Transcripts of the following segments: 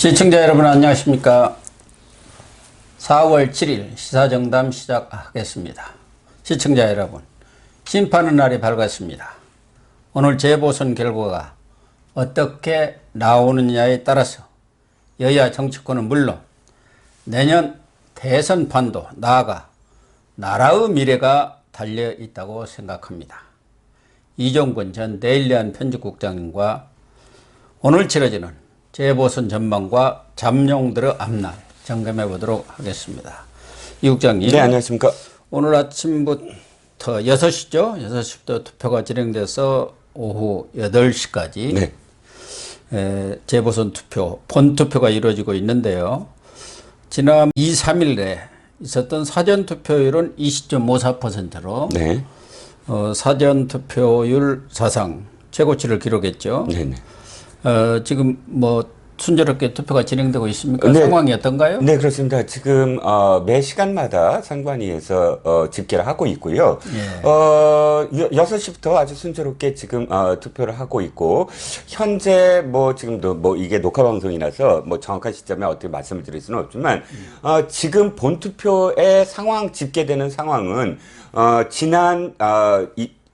시청자 여러분 안녕하십니까. 4월 7일 시사정담 시작하겠습니다. 시청자 여러분, 심판의 날이 밝았습니다. 오늘 재보선 결과가 어떻게 나오느냐에 따라서 여야 정치권은 물론 내년 대선판도 나아가 나라의 미래가 달려있다고 생각합니다. 이종근 전 데일리안 편집국장님과 오늘 치러지는 재보선 전망과 잠룡들의 앞날 점검해 보도록 하겠습니다. 이 국장님. 네, 안녕하십니까. 오늘 아침부터 6시죠? 6시부터 투표가 진행돼서 오후 8시까지 네. 재보선 투표, 본투표가 이루어지고 있는데요. 지난 2, 3일에 있었던 사전투표율은 20.54%로 네. 사전투표율 사상 최고치를 기록했죠. 네네. 지금 뭐 순조롭게 투표가 진행되고 있습니까? 네. 상황이 어떤가요? 네, 그렇습니다. 지금 매 시간마다 선관위에서 집계를 하고 있고요. 예. 6시부터 아주 순조롭게 지금 투표를 하고 있고, 현재 뭐 지금도 뭐 이게 녹화 방송이라서 뭐 정확한 시점에 어떻게 말씀을 드릴 수는 없지만 지금 본투표의 상황, 집계되는 상황은 지난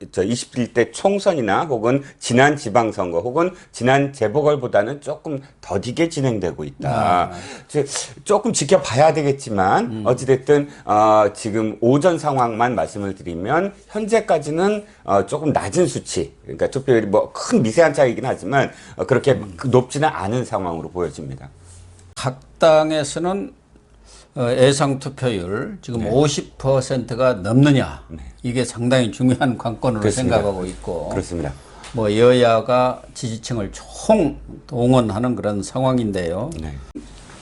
21대 총선이나 혹은 지난 지방선거 혹은 지난 재보궐보다는 조금 더디게 진행되고 있다. 조금 지켜봐야 되겠지만 어찌됐든 지금 오전 상황만 말씀을 드리면 현재까지는 조금 낮은 수치, 그러니까 투표율이 뭐 큰 미세한 차이긴 하지만 그렇게 높지는 않은 상황으로 보여집니다. 각 당에서는 예상 투표율 지금 네. 50%가 넘느냐, 네. 이게 상당히 중요한 관건으로 그렇습니다. 생각하고 있고, 그렇습니다. 뭐 여야가 지지층을 총 동원하는 그런 상황인데요. 네.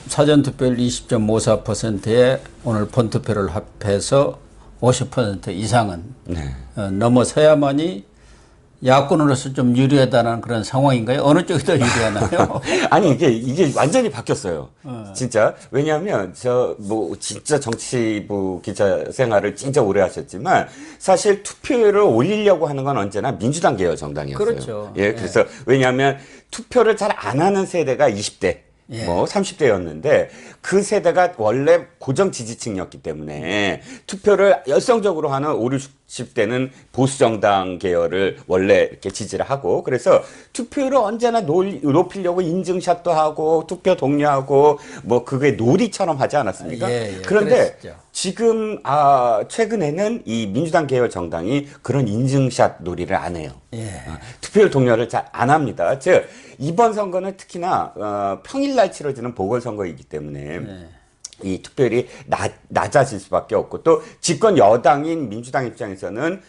사전 투표율 20.54%에 오늘 본투표를 합해서 50% 이상은 네. 넘어서야만이 야권으로서 좀 유리하다는 그런 상황인가요? 어느 쪽이 더 유리하나요? 아니, 이게 완전히 바뀌었어요. 진짜. 왜냐하면, 진짜 정치부 기자 생활을 진짜 오래 하셨지만, 사실 투표율을 올리려고 하는 건 언제나 민주당 계열 정당이었어요. 그렇죠. 예, 그래서, 왜냐하면 투표를 잘 안 하는 세대가 20대. 예. 뭐 30대였는데 그 세대가 원래 고정 지지층이었기 때문에 투표를 열성적으로 하는 5, 60대는 보수 정당 계열을 원래 이렇게 지지를 하고, 그래서 투표율을 언제나 높이려고 인증샷도 하고 투표 독려하고 뭐 그게 놀이처럼 하지 않았습니까? 예, 그런데 그랬었죠. 지금 최근에는 이 민주당 계열 정당이 그런 인증샷 놀이를 안 해요. 예. 투표율 독려를 잘 안 합니다. 즉 이번 선거는 특히나 평일날 치러지는 보궐선거이기 때문에 이 투표율이 낮아질 수밖에 없고, 또 집권 여당인 민주당 입장에서는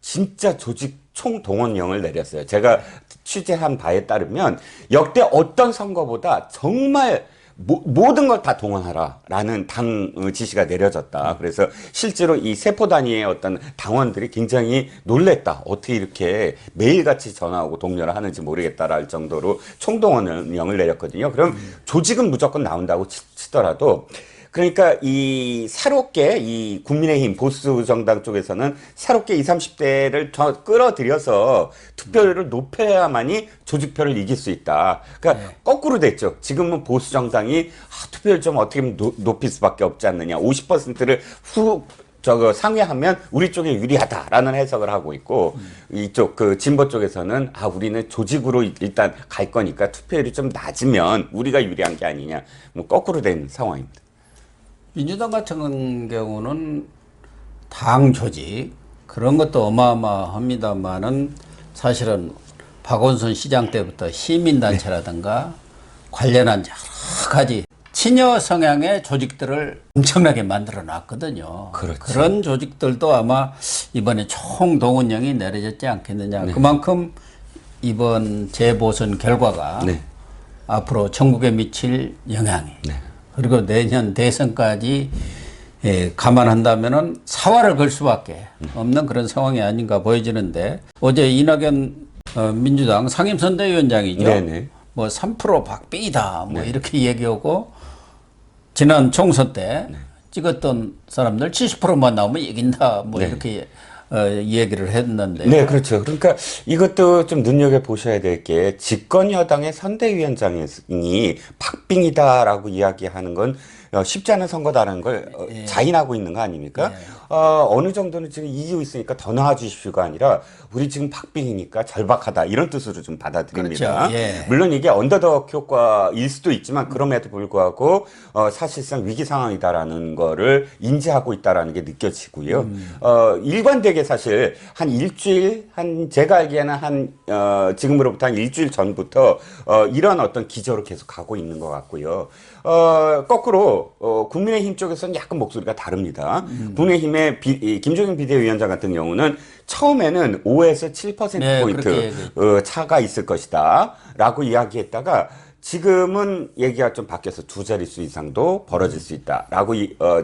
진짜 조직 총동원령을 내렸어요. 제가 취재한 바에 따르면 역대 어떤 선거보다 정말 모든 걸 다 동원하라라는 당 지시가 내려졌다. 그래서 실제로 이 세포 단위의 어떤 당원들이 굉장히 놀랬다. 어떻게 이렇게 매일같이 전화 오고 독려를 하는지 모르겠다랄 정도로 총동원령을 내렸거든요. 그럼 조직은 무조건 나온다고 치더라도, 그러니까 이 새롭게 이 국민의힘 보수 정당 쪽에서는 새롭게 20, 30대를 더 끌어들여서 투표율을 높여야만이 조직표를 이길 수 있다. 그러니까 네. 거꾸로 됐죠. 지금은 보수 정당이 투표율 좀 어떻게 하면 높일 수밖에 없지 않느냐. 50%를 상회하면 우리 쪽에 유리하다라는 해석을 하고 있고, 이쪽 진보 쪽에서는 우리는 조직으로 일단 갈 거니까 투표율이 좀 낮으면 우리가 유리한 게 아니냐. 뭐 거꾸로 된 상황입니다. 민주당 같은 경우는 당 조직 그런 것도 어마어마합니다만은 사실은 박원순 시장 때부터 시민단체라든가 관련한 여러 가지 친여 성향의 조직들을 엄청나게 만들어 놨거든요. 그렇죠. 그런 조직들도 아마 이번에 총동원령이 내려졌지 않겠느냐. 네. 그만큼 이번 재보선 결과가 네. 앞으로 전국에 미칠 영향이 네. 그리고 내년 대선까지 감안한다면은 사활을 걸 수밖에 없는 그런 상황이 아닌가 보여지는데, 어제 이낙연 민주당 상임선대위원장이죠. 네네. 뭐 3% 박빙이다 뭐 네. 이렇게 얘기하고, 지난 총선 때 네. 찍었던 사람들 70%만 나오면 이긴다 뭐 네. 이렇게 얘기를 했는데. 네, 그렇죠. 그러니까 이것도 좀 눈여겨보셔야 될 게 집권 여당의 선대위원장이 박빙이다라고 이야기하는 건 쉽지 않은 선거다라는 걸 자인하고 있는 거 아닙니까? 어느 정도는 지금 이기고 있으니까 더 나아주십시오가 아니라 우리 지금 박빙이니까 절박하다 이런 뜻으로 좀 받아들입니다. 그렇죠. 예. 물론 이게 언더덕 효과일 수도 있지만 그럼에도 불구하고 사실상 위기 상황이다라는 거를 인지하고 있다라는 게 느껴지고요. 일관되게 사실 한 일주일 제가 알기에는 지금으로부터 한 일주일 전부터 이런 어떤 기조로 계속 가고 있는 것 같고요. 거꾸로 국민의힘 쪽에서는 약간 목소리가 다릅니다. 국민의힘의 김종인 비대위원장 같은 경우는 처음에는 5에서 7%포인트 차가 있을 것이다 라고 이야기했다가 지금은 얘기가 좀 바뀌어서 두 자릿수 이상도 벌어질 수 있다라고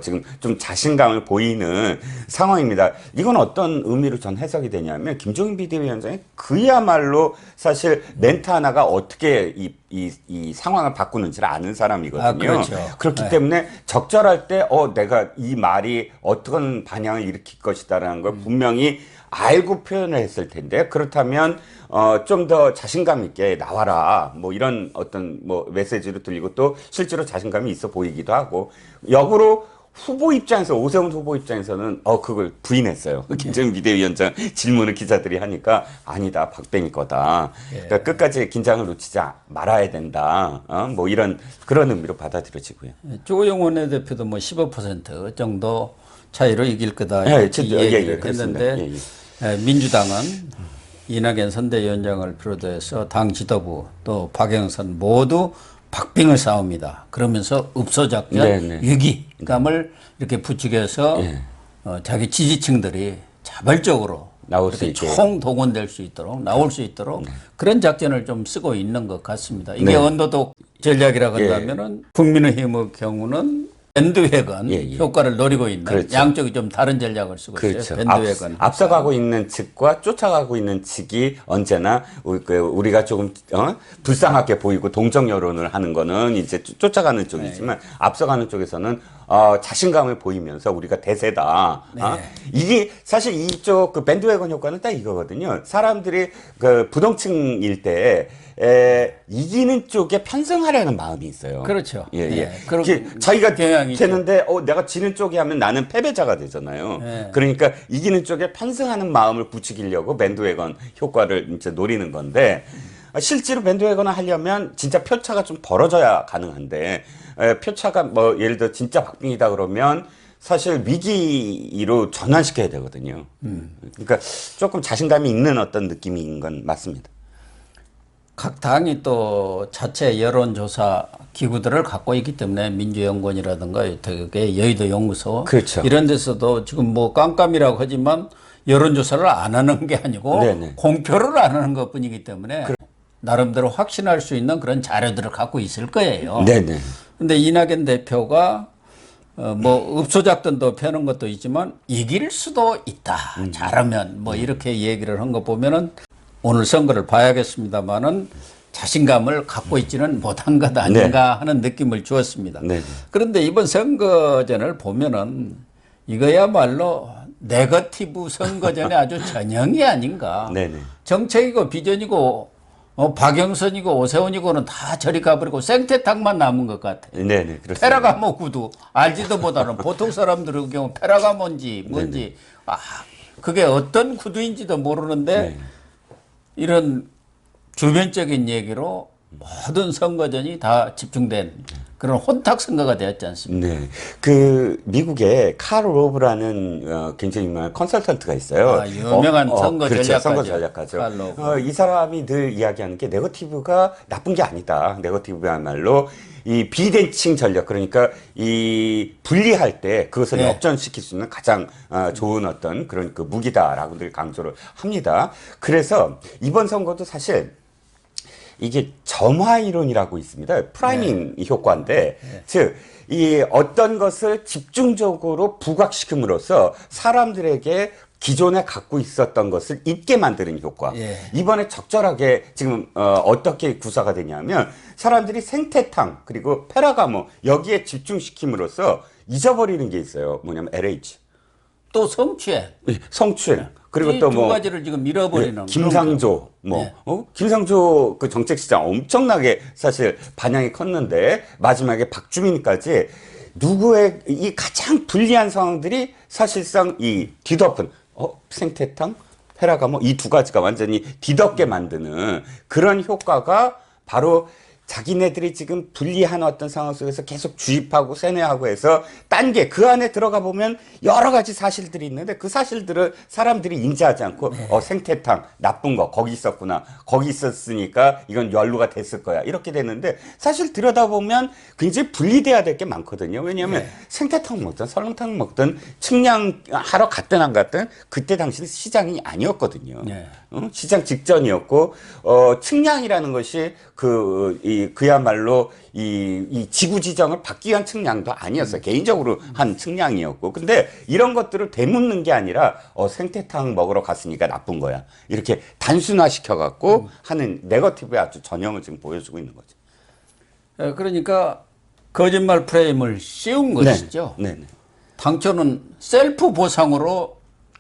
지금 좀 자신감을 보이는 상황입니다. 이건 어떤 의미로 전 해석이 되냐면 김종인 비대위원장이 그야말로 사실 멘트 하나가 어떻게 이 상황을 바꾸는지를 아는 사람이거든요. 그렇죠. 그렇기 때문에 적절할 때 내가 이 말이 어떤 반향을 일으킬 것이다라는 걸 분명히 알고 표현을 했을 텐데 그렇다면 좀 더 자신감 있게 나와라 뭐 이런 어떤 뭐 메시지로 들리고 또 실제로 자신감이 있어 보이기도 하고 역으로 후보 입장에서 오세훈 후보 입장에서는 그걸 부인했어요. 김정인 비대위원장 질문을 기자들이 하니까 아니다 박빙일 거다. 그러니까 끝까지 긴장을 놓치지 말아야 된다. 뭐 이런 그런 의미로 받아들여지고요. 조영 원내대표도 뭐 15% 정도 차이로 이길 거다 이렇게 얘기를 했는데 민주당은 이낙연 선대위원장을 비롯해서 당 지도부 또 박영선 모두 박빙을 싸웁니다. 그러면서 읍소작전 위기감을 이렇게 부추겨서 자기 지지층들이 자발적으로 나올 수 있게 총동원될 수 있도록 나올 수 있도록 그런 작전을 좀 쓰고 있는 것 같습니다. 이게 언더독 전략이라고 한다면은 국민의힘의 경우는 밴드웨건 효과를 노리고 있는 양쪽이 좀 다른 전략을 쓰고 있어요. 밴드웨건. 앞서가고 있는 측과 쫓아가고 있는 측이 언제나 우리가 조금 불쌍하게 보이고 동정 여론을 하는 거는 이제 쫓아가는 쪽이지만 앞서가는 쪽에서는 자신감을 보이면서 우리가 대세다. 이게 사실 이쪽 그 밴드웨건 효과는 딱 이거거든요. 사람들이 그 부동층일 때 이기는 쪽에 편승하려는 마음이 있어요. 그렇죠. 자기가 되는데 내가 지는 쪽에 하면 나는 패배자가 되잖아요. 그러니까 이기는 쪽에 편승하는 마음을 부추기려고 밴드웨건 효과를 이제 노리는 건데 실제로 밴드웨건을 하려면 진짜 표차가 좀 벌어져야 가능한데 표차가 뭐 예를 들어 진짜 박빙이다 그러면 사실 위기로 전환시켜야 되거든요. 그러니까 조금 자신감이 있는 어떤 느낌인 건 맞습니다. 각 당이 또 자체 여론조사 기구들을 갖고 있기 때문에 민주연구원이라든가 여의도 연구소 이런 데서도 지금 뭐 깜깜이라고 하지만 여론조사를 안 하는 게 아니고 공표를 안 하는 것뿐이기 때문에 나름대로 확신할 수 있는 그런 자료들을 갖고 있을 거예요. 그런데 이낙연 대표가 뭐 읍소작전도 펴는 것도 있지만 이길 수도 있다. 잘하면 뭐 이렇게 얘기를 한 거 보면은 오늘 선거를 봐야겠습니다만은 자신감을 갖고 있지는 못한 것 아닌가 하는 느낌을 주었습니다. 그런데 이번 선거전을 보면은 이거야말로 네거티브 선거전의 아주 전형이 아닌가. 정책이고 비전이고 박영선이고 오세훈이고는 다 저리 가버리고 생태탕만 남은 것 같아요. 페라가모 구두 알지도 못하는 보통 사람들의 경우 페라가모인지 뭔지 그게 어떤 구두인지도 모르는데 이런 주변적인 얘기로 모든 선거전이 다 집중된 그런 혼탁 선거가 되었지 않습니까? 그 미국에 칼 로브라는 굉장히 유명한 컨설턴트가 있어요. 유명한 선거 전략가죠. 선거 전략가죠. 이 사람이 늘 이야기하는 게 네거티브가 나쁜 게 아니다. 네거티브야말로 이 비대칭 전략 그러니까 이 분리할 때 그것을 역전시킬 수 있는 가장 좋은 어떤 그런 그 무기다라고 늘 강조를 합니다. 그래서 이번 선거도 사실 이게 점화 이론이라고 있습니다. 프라이밍 효과인데, 즉, 이 어떤 것을 집중적으로 부각시킴으로써 사람들에게 기존에 갖고 있었던 것을 잊게 만드는 효과. 이번에 적절하게 지금 어떻게 구사가 되냐면 사람들이 생태탕 그리고 페라가모 여기에 집중시킴으로써 잊어버리는 게 있어요. 뭐냐면 LH. 또 성추행. 성추행. 그리고 또 두 뭐 가지를 지금 잃어버리는 김상조 네. 김상조 그 정책시장 엄청나게 사실 반향이 컸는데 마지막에 박주민까지 누구의 이 가장 불리한 상황들이 사실상 이 뒤덮은 생태탕 페라가모 이 두 가지가 완전히 뒤덮게 만드는 그런 효과가 바로 자기네들이 지금 불리한 어떤 상황 속에서 계속 주입하고 세뇌하고 해서 딴 게 그 안에 들어가 보면 여러 가지 사실들이 있는데 그 사실들을 사람들이 인지하지 않고 생태탕 나쁜 거 거기 있었구나 거기 있었으니까 이건 연루가 됐을 거야 이렇게 되는데 사실 들여다보면 굉장히 분리돼야 될 게 많거든요. 왜냐하면 생태탕 먹든 설렁탕 먹든 측량하러 갔든 안 갔든 그때 당시는 시장이 아니었거든요. 시장 직전이었고 측량이라는 것이 그야말로 이 지구 지정을 받기 위한 측량도 아니었어요. 개인적으로 한 측량이었고. 근데 이런 것들을 되묻는 게 아니라 생태탕 먹으러 갔으니까 나쁜 거야. 이렇게 단순화시켜 갖고 하는 네거티브의 아주 전형을 지금 보여주고 있는 거죠. 그러니까 거짓말 프레임을 씌운 것이죠. 네네. 당초는 셀프 보상으로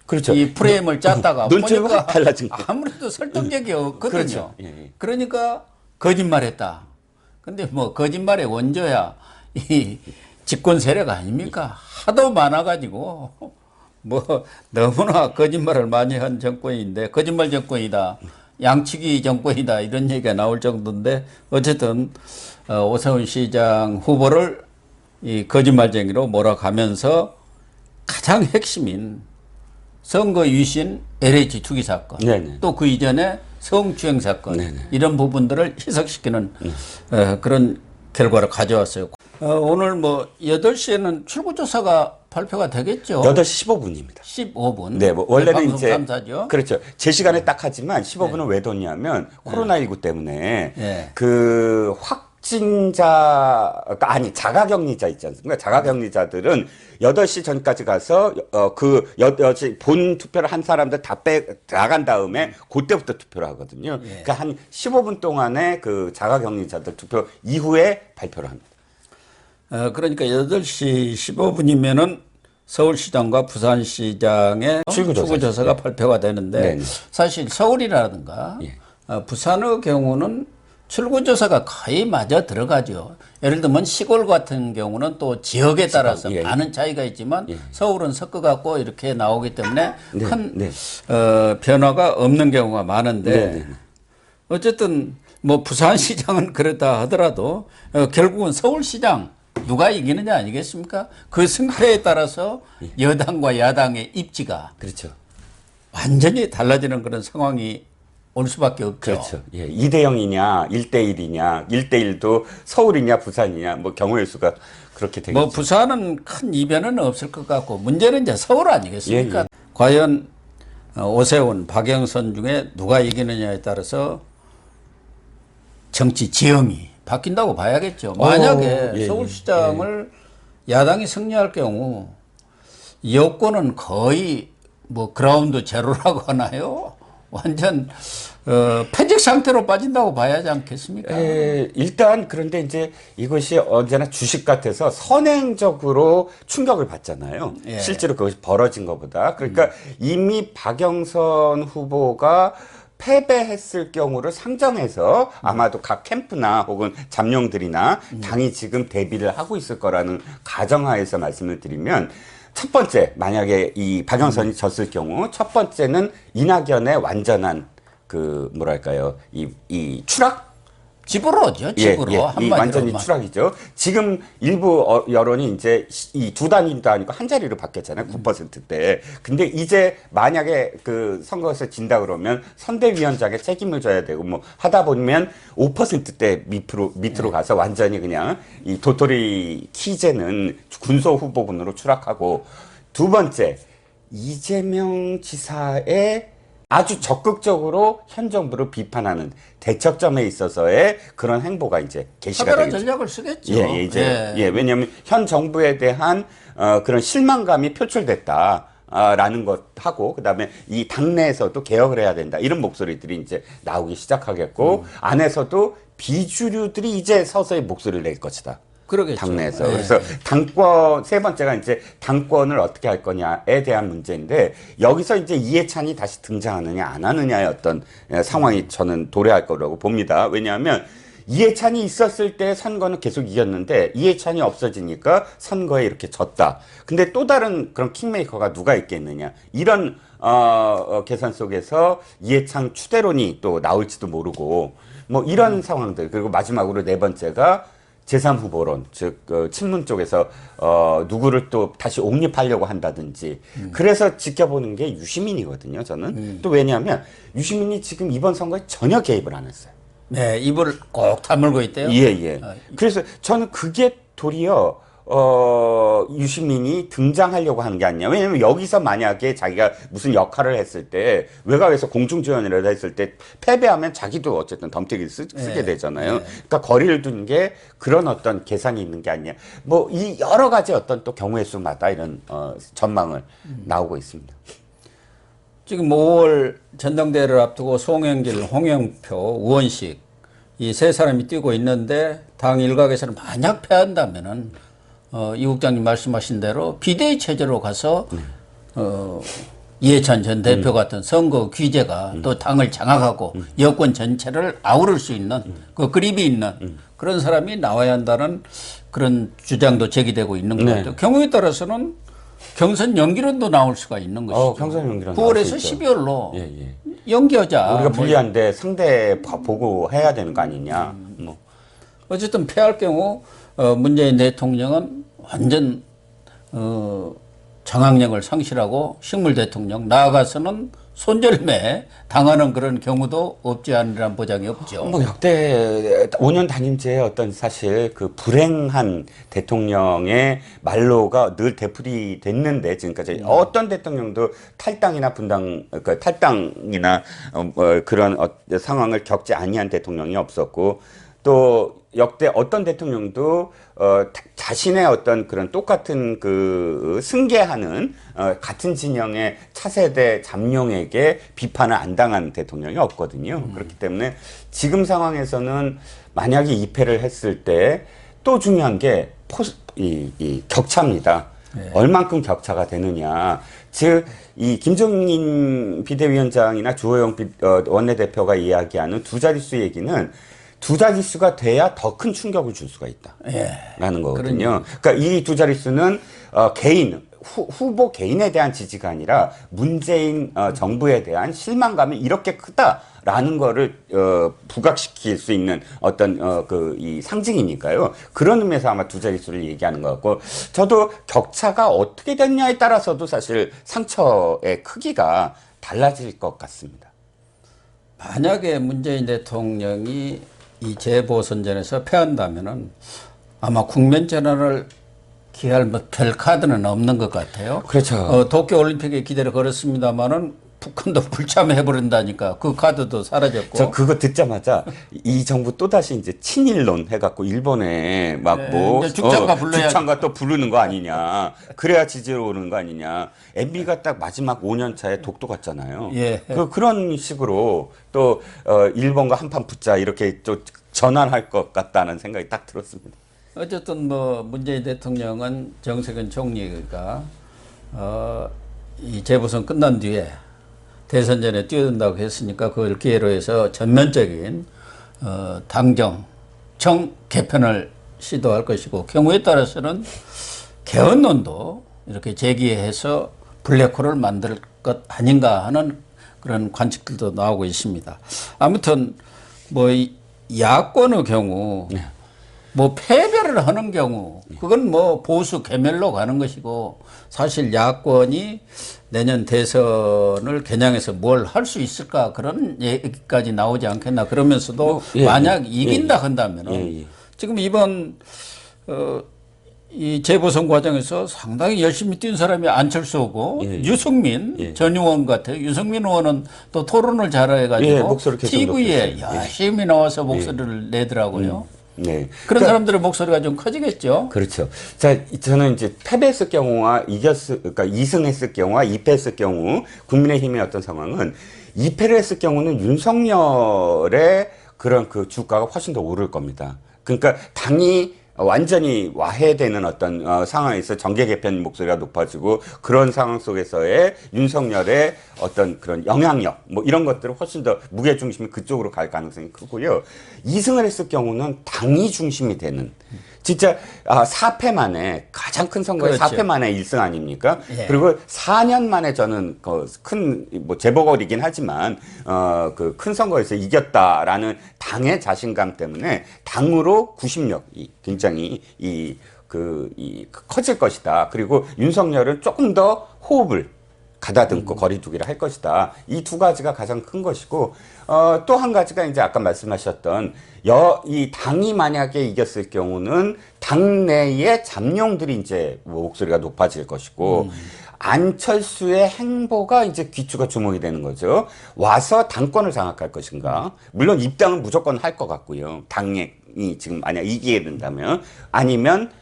그렇죠. 이 프레임을 짰다가 논조가 보니까 달라진 거예요. 아무래도 설득력이 없거든요. 그렇죠. 예. 그러니까 거짓말했다. 근데 뭐 거짓말의 원조야 이 집권 세력 아닙니까? 하도 많아가지고 뭐 너무나 거짓말을 많이 한 정권인데 거짓말 정권이다. 양치기 정권이다. 이런 얘기가 나올 정도인데 어쨌든 오세훈 시장 후보를 이 거짓말쟁이로 몰아가면서 가장 핵심인 선거 유신 LH 투기 사건, 또 그 이전에 성추행 사건 이런 부분들을 희석시키는 그런 결과를 가져왔어요. 오늘 뭐 8시에는 출구조사가 발표가 되겠죠. 8시 15분입니다. 15분. 네, 뭐 원래는 이제 감사죠. 그렇죠. 제 시간에 딱 하지만 15분은 왜 뒀냐면 코로나19 때문에 그 확진자 아니 자가격리자 있지 않습니까? 자가격리자들은 8시 전까지 가서 그 8시 본 투표를 한 사람들 다 나간 다음에 그때부터 투표를 하거든요. 그러니까 한 15분 동안에 그 자가격리자들 투표 이후에 발표를 합니다. 그러니까 8시 15분이면은 서울시장과 부산시장의 출구조사가 발표가 되는데 사실 서울이라든가 부산의 경우는 출구조사가 거의 맞아 들어가죠. 예를 들면 시골 같은 경우는 또 지역에 따라서 많은 차이가 있지만 서울은 섞어갖고 이렇게 나오기 때문에 큰 변화가 없는 경우가 많은데 어쨌든 뭐 부산시장은 그렇다 하더라도 결국은 서울시장 누가 이기느냐 아니겠습니까? 그 승패에 따라서 여당과 야당의 입지가 그렇죠. 완전히 달라지는 그런 상황이 올 수밖에 없죠. 그렇죠. 2대0이냐, 1대1이냐, 1대1도 서울이냐, 부산이냐, 뭐 경우의 수가 그렇게 되겠죠. 뭐 부산은 큰 이변은 없을 것 같고 문제는 이제 서울 아니겠습니까? 과연 오세훈, 박영선 중에 누가 이기느냐에 따라서 정치 지형이 바뀐다고 봐야겠죠. 만약에 서울시장을 야당이 승리할 경우 여권은 거의 뭐 그라운드 제로라고 하나요? 완전 패직 상태로 빠진다고 봐야 하지 않겠습니까? 일단 그런데 이제 이것이 언제나 주식 같아서 선행적으로 충격을 받잖아요. 실제로 그것이 벌어진 것보다. 그러니까 이미 박영선 후보가 패배했을 경우를 상정해서 아마도 각 캠프나 혹은 잠룡들이나 당이 지금 대비를 하고 있을 거라는 가정하에서 말씀을 드리면 첫 번째, 만약에 이 박영선이 졌을 경우 첫 번째는 이낙연의 완전한 그 뭐랄까요, 이 추락? 집으로죠, 집으로. 한마디로 완전히 추락이죠. 지금 일부 여론이 이제 이 두 단위도 아니고 한 자리로 바뀌었잖아요. 9%대. 근데 이제 만약에 그 선거에서 진다 그러면 선대위원장에 책임을 져야 되고 뭐 하다 보면 5%대 밑으로 가서 완전히 그냥 이 도토리 키제는 군소 후보군으로 추락하고 두 번째, 이재명 지사의 아주 적극적으로 현 정부를 비판하는 대척점에 있어서의 그런 행보가 이제 게시가 차별화 되겠죠. 전략을 쓰겠죠. 왜냐하면 현 정부에 대한 그런 실망감이 표출됐다. 라는 것하고 그다음에 이 당내에서도 개혁을 해야 된다. 이런 목소리들이 이제 나오기 시작하겠고 안에서도 비주류들이 이제 서서히 목소리를 낼 것이다. 그러겠죠. 당내에서. 네. 그래서 당권, 세 번째가 이제 당권을 어떻게 할 거냐에 대한 문제인데, 여기서 이제 이해찬이 다시 등장하느냐 안 하느냐의 어떤 상황이 저는 도래할 거라고 봅니다. 왜냐하면 이해찬이 있었을 때 선거는 계속 이겼는데 이해찬이 없어지니까 선거에 이렇게 졌다. 근데 또 다른 그런 킹메이커가 누가 있겠느냐. 이런 계산 속에서 이해찬 추대론이 또 나올지도 모르고 뭐 이런 상황들. 그리고 마지막으로 네 번째가 제3후보론, 즉 친문 쪽에서 누구를 또 다시 옹립하려고 한다든지. 그래서 지켜보는 게 유시민이거든요. 저는. 또 왜냐하면 유시민이 지금 이번 선거에 전혀 개입을 안 했어요. 네, 입을 꼭 다물고 있대요. 예, 예. 그래서 저는 그게 도리어 유시민이 등장하려고 하는 게 아니냐. 왜냐면 여기서 만약에 자기가 무슨 역할을 했을 때, 외곽에서 공중지원이라도 했을 때 패배하면 자기도 어쨌든 덤태기를 쓰게 되잖아요. 그러니까 거리를 두는 게 그런 어떤 계산이 있는 게 아니냐. 뭐 이 여러 가지 어떤 또 경우의 수마다 이런 전망을 나오고 있습니다. 지금 5월 전당대회를 앞두고 송영길, 홍영표, 우원식 이 세 사람이 뛰고 있는데 당 일각에서는 만약 패한다면은 이 국장님 말씀하신 대로 비대위 체제로 가서 이해찬 전 대표 같은 선거 규제가 또 당을 장악하고 여권 전체를 아우를 수 있는 그 그립이 있는 그런 사람이 나와야 한다는 그런 주장도 제기되고 있는 것 같아요. 경우에 따라서는 경선 연기론도 나올 수가 있는 것이죠. 경선 연기론 9월에서 12월로 연기하자. 우리가 불리한데 상대 보고 해야 되는 거 아니냐. 뭐. 어쨌든 패할 경우 문재인 대통령은 완전 장악력을 상실하고 식물 대통령 나아가서는 손절매 당하는 그런 경우도 없지 않으란 보장이 없죠. 뭐 역대 5년 단임제의 어떤 사실 그 불행한 대통령의 말로가 늘 되풀이 됐는데 지금까지 어떤 대통령도 탈당이나 분당, 그러니까 탈당이나 그런 상황을 겪지 아니한 대통령이 없었고 또 역대 어떤 대통령도 자신의 어떤 그런 똑같은 그 승계하는 같은 진영의 차세대 잠룡에게 비판을 안 당한 대통령이 없거든요. 그렇기 때문에 지금 상황에서는 만약에 입회를 했을 때 또 중요한 게 이 격차입니다. 네. 얼만큼 격차가 되느냐. 즉, 이 김종인 비대위원장이나 주호영 원내대표가 이야기하는 두 자릿수 얘기는 두 자릿수가 돼야 더 큰 충격을 줄 수가 있다. 라는 거거든요. 그러니까 이 두 자릿수는 개인, 후보 개인에 대한 지지가 아니라 문재인 정부에 대한 실망감이 이렇게 크다라는 거를 부각시킬 수 있는 어떤 이 상징이니까요. 그런 의미에서 아마 두 자릿수를 얘기하는 것 같고, 저도 격차가 어떻게 됐냐에 따라서도 사실 상처의 크기가 달라질 것 같습니다. 만약에 문재인 대통령이 이 재보선전에서 패한다면은 아마 국면 전환을 기할 별 카드는 없는 것 같아요. 그렇죠. 도쿄올림픽에 기대를 걸었습니다만은 북한도 불참해버린다니까 그 카드도 사라졌고. 저 그거 듣자마자 이 정부 또다시 이제 친일론 해갖고 일본에 막 뭐 죽창가 불러야 죽창가 또 부르는 거 아니냐. 그래야 지지로 오는 거 아니냐. MB가 딱 마지막 5년 차에 독도 갔잖아요. 예. 그런 식으로 또 일본과 한판 붙자 이렇게 또 전환할 것 같다는 생각이 딱 들었습니다. 어쨌든 뭐 문재인 대통령은 정세균 총리가 이 재보선 끝난 뒤에 대선전에 뛰어든다고 했으니까 그걸 기회로 해서 전면적인 당정 개편을 시도할 것이고 경우에 따라서는 개헌론도 이렇게 제기해서 블랙홀을 만들 것 아닌가 하는 그런 관측들도 나오고 있습니다. 아무튼 뭐 야권의 경우 뭐 패배를 하는 경우 그건 뭐 보수 괴멸로 가는 것이고 사실 야권이 내년 대선을 겨냥해서 뭘 할 수 있을까 그런 얘기까지 나오지 않겠나 그러면서도 만약 이긴다 한다면은 지금 이번 이 재보선 과정에서 상당히 열심히 뛴 사람이 안철수고 유승민 전 의원 같아요. 유승민 의원은 또 토론을 잘해가지고 TV에 열심히 나와서 목소리를 내더라고요. 네. 그런 사람들의 목소리가 좀 커지겠죠. 그렇죠. 자, 저는 이제 패배했을 경우와 그러니까 2승했을 경우와 2패했을 경우 국민의힘의 어떤 상황은 2패를 했을 경우는 윤석열의 그런 그 주가가 훨씬 더 오를 겁니다. 그러니까 당이 완전히 와해되는 어떤 상황에서 정계 개편 목소리가 높아지고 그런 상황 속에서의 윤석열의 어떤 그런 영향력 뭐 이런 것들은 훨씬 더 무게 중심이 그쪽으로 갈 가능성이 크고요. 2승을 했을 경우는 당이 중심이 되는 진짜 4패 만에 가장 큰 선거에 그렇죠. 4패 만에 1승 아닙니까? 예. 그리고 4년 만에 저는 큰 뭐 재보궐이긴 하지만 그 큰 선거에서 이겼다라는 당의 자신감 때문에 당으로 구심력이 굉장히 커질 것이다. 그리고 윤석열은 조금 더 호흡을 가다듬고 거리두기를 할 것이다. 이 두 가지가 가장 큰 것이고, 또 한 가지가 이제 아까 말씀하셨던, 이 당이 만약에 이겼을 경우는 당내의 잠룡들이 이제 목소리가 높아질 것이고, 안철수의 행보가 이제 귀추가 주목이 되는 거죠. 와서 당권을 장악할 것인가. 물론 입당은 무조건 할 것 같고요. 당이 지금 만약 이기게 된다면. 아니면,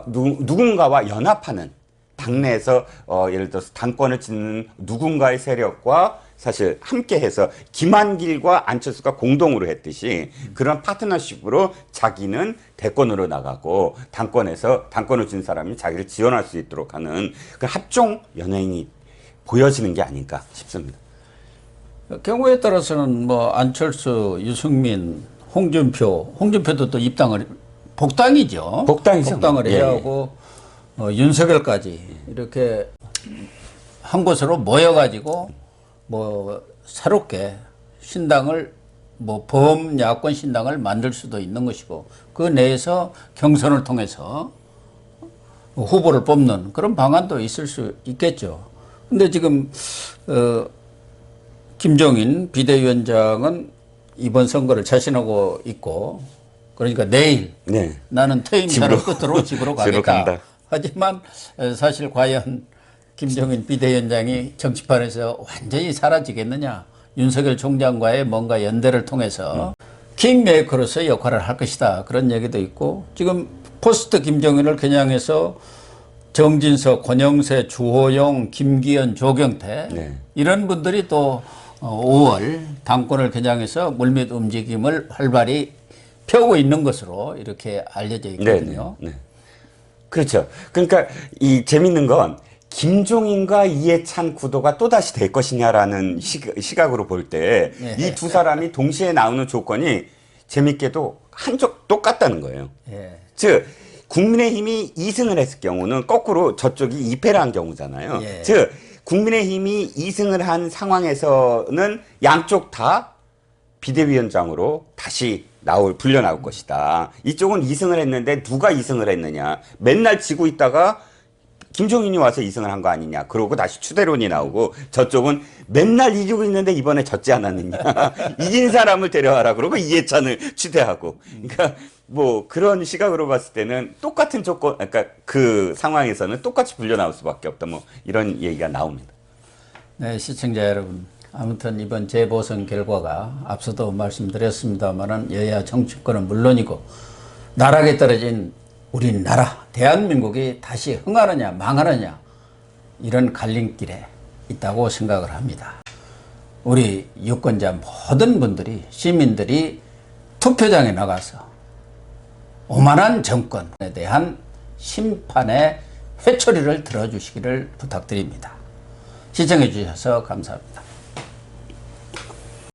누군가와 연합하는 당내에서 예를 들어서 당권을 짓는 누군가의 세력과 사실 함께해서 김한길과 안철수가 공동으로 했듯이 그런 파트너십으로 자기는 대권으로 나가고 당권을 진 사람이 자기를 지원할 수 있도록 하는 그 합종 연예인이 보여지는 게 아닌가 싶습니다. 경우에 따라서는 뭐 안철수, 유승민, 홍준표도 또 입당을 복당이죠. 복당이죠. 복당을 예, 해야 하고 윤석열까지 이렇게 한 곳으로 모여가지고 뭐 새롭게 신당을 뭐 범야권 신당을 만들 수도 있는 것이고 그 내에서 경선을 통해서 후보를 뽑는 그런 방안도 있을 수 있겠죠. 근데 지금 김종인 비대위원장은 이번 선거를 자신하고 있고 그러니까 내일 네. 나는 퇴임사를 끝으로 집으로 가겠다. 간다. 하지만 사실 과연 김종인 비대위원장이 정치판에서 완전히 사라지겠느냐. 윤석열 총장과의 뭔가 연대를 통해서 킹메이커로서의 역할을 할 것이다. 그런 얘기도 있고 지금 포스트 김종인을 겨냥해서 정진석, 권영세, 주호영, 김기현, 조경태 네. 이런 분들이 또 5월 당권을 겨냥해서 물밑 움직임을 활발히 펴고 있는 것으로 이렇게 알려져 있거든요. 네. 그렇죠. 그러니까 이 재밌는 건 김종인과 이해찬 구도가 또다시 될 것이냐라는 시각으로 볼 때 이 두 사람이 동시에 나오는 조건이 재밌게도 한쪽 똑같다는 거예요. 예. 즉 국민의힘이 2승을 했을 경우는 거꾸로 저쪽이 2패를 한 경우잖아요. 예. 즉 국민의힘이 2승을 한 상황에서는 양쪽 다 비대위원장으로 다시 불려 나올 것이다. 이쪽은 2승을 했는데 누가 2승을 했느냐. 맨날 지고 있다가 김종인이 와서 2승을 한 거 아니냐. 그러고 다시 추대론이 나오고 저쪽은 맨날 이기고 있는데 이번에 졌지 않았느냐. 이긴 사람을 데려와라. 그러고 이해찬을 추대하고. 그러니까 뭐 그런 시각으로 봤을 때는 똑같은 조건, 그러니까 그 상황에서는 똑같이 불려 나올 수밖에 없다. 뭐 이런 얘기가 나옵니다. 네, 시청자 여러분. 아무튼 이번 재보선 결과가 앞서도 말씀드렸습니다만은 여야 정치권은 물론이고 나락에 떨어진 우리나라 대한민국이 다시 흥하느냐 망하느냐 이런 갈림길에 있다고 생각을 합니다. 우리 유권자 모든 분들이 시민들이 투표장에 나가서 오만한 정권에 대한 심판의 회초리를 들어주시기를 부탁드립니다. 시청해 주셔서 감사합니다.